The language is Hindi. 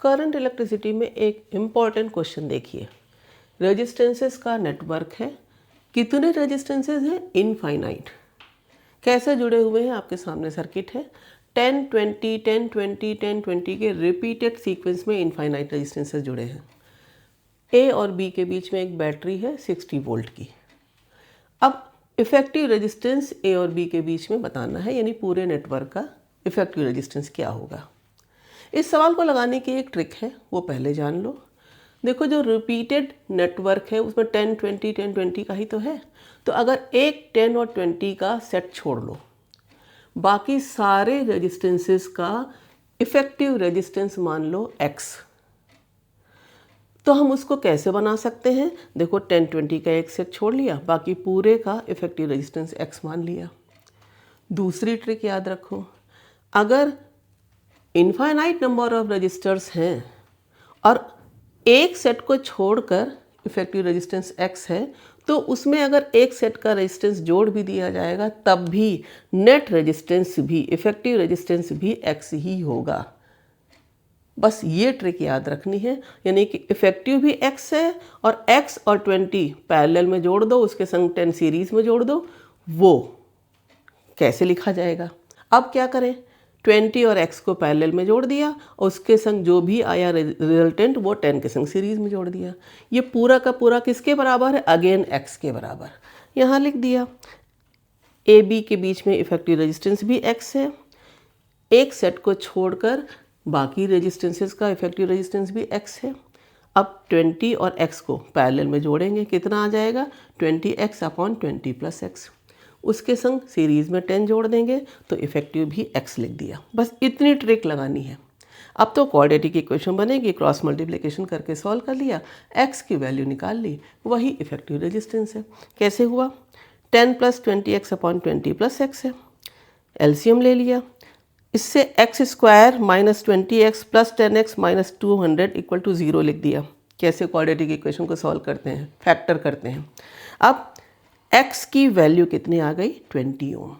करंट इलेक्ट्रिसिटी में एक इम्पॉर्टेंट क्वेश्चन देखिए। रेजिस्टेंसेस का नेटवर्क है। कितने रेजिस्टेंसेस हैं? इनफाइनाइट। कैसे जुड़े हुए हैं? आपके सामने सर्किट है। 10 20 10 20 10 20 के रिपीटेड सीक्वेंस में इनफाइनाइट रेजिस्टेंसेस जुड़े हैं। ए और बी के बीच में एक बैटरी है 60 वोल्ट की। अब इफेक्टिव रेजिस्टेंस ए और बी के बीच में बताना है, यानी पूरे नेटवर्क का इफेक्टिव रेजिस्टेंस क्या होगा। इस सवाल को लगाने की एक ट्रिक है, वो पहले जान लो। देखो, जो रिपीटेड नेटवर्क है उसमें 10 20 10 20 का ही तो है। तो अगर एक 10 और 20 का सेट छोड़ लो, बाकी सारे रेजिस्टेंसेस का इफेक्टिव रेजिस्टेंस मान लो x। तो हम उसको कैसे बना सकते हैं? देखो, 10 20 का एक सेट छोड़ लिया, बाकी पूरे का इफेक्टिव रेजिस्टेंस x मान लिया। दूसरी ट्रिक याद रखो, अगर इनफाइनाइट नंबर ऑफ रजिस्टर्स हैं और एक सेट को छोड़कर इफेक्टिव रेजिस्टेंस x है, तो उसमें अगर एक सेट का रेजिस्टेंस जोड़ भी दिया जाएगा तब भी नेट रेजिस्टेंस भी, इफेक्टिव रेजिस्टेंस भी x ही होगा। बस ये ट्रिक याद रखनी है, यानी कि इफेक्टिव भी x है और x और 20 पैरेलल में जोड़ दो, उसके संग 10 सीरीज में जोड़ दो। वो कैसे लिखा जाएगा? अब क्या करें? 20 और x को पैरेलल में जोड़ दिया और उसके संग जो भी आया रिजल्टेंट वो 10 के संग सीरीज में जोड़ दिया। ये पूरा का पूरा किसके बराबर है? अगेन x के बराबर। यहाँ लिख दिया। ए बी के बीच में इफेक्टिव रेजिस्टेंस भी x है। एक सेट को छोड़कर बाकी रेजिस्टेंसेस का इफेक्टिव रेजिस्टेंस भी x है। अब 20 और x को पैरेलल में जोड़ेंगे, कितना आ जाएगा? 20x upon 20 plus x। उसके संग सीरीज़ में 10 जोड़ देंगे तो इफेक्टिव भी x लिख दिया। बस इतनी ट्रिक लगानी है। अब तो क्वाड्रेटिक इक्वेशन बनेगी, क्रॉस मल्टीप्लिकेशन करके सॉल्व कर लिया, x की वैल्यू निकाल ली, वही इफेक्टिव रेजिस्टेंस है। कैसे हुआ? 10 plus 20x upon 20 plus x है। एलसीएम ले लिया, इससे x square minus 20x plus 10x minus 200 equal to 0 लिख दिया। कैसे क्वाड्रेटिक इक्वेशन को सॉल्व करते हैं? फैक्टर करते हैं। अब x की वैल्यू कितनी आ गई? 20 ओम।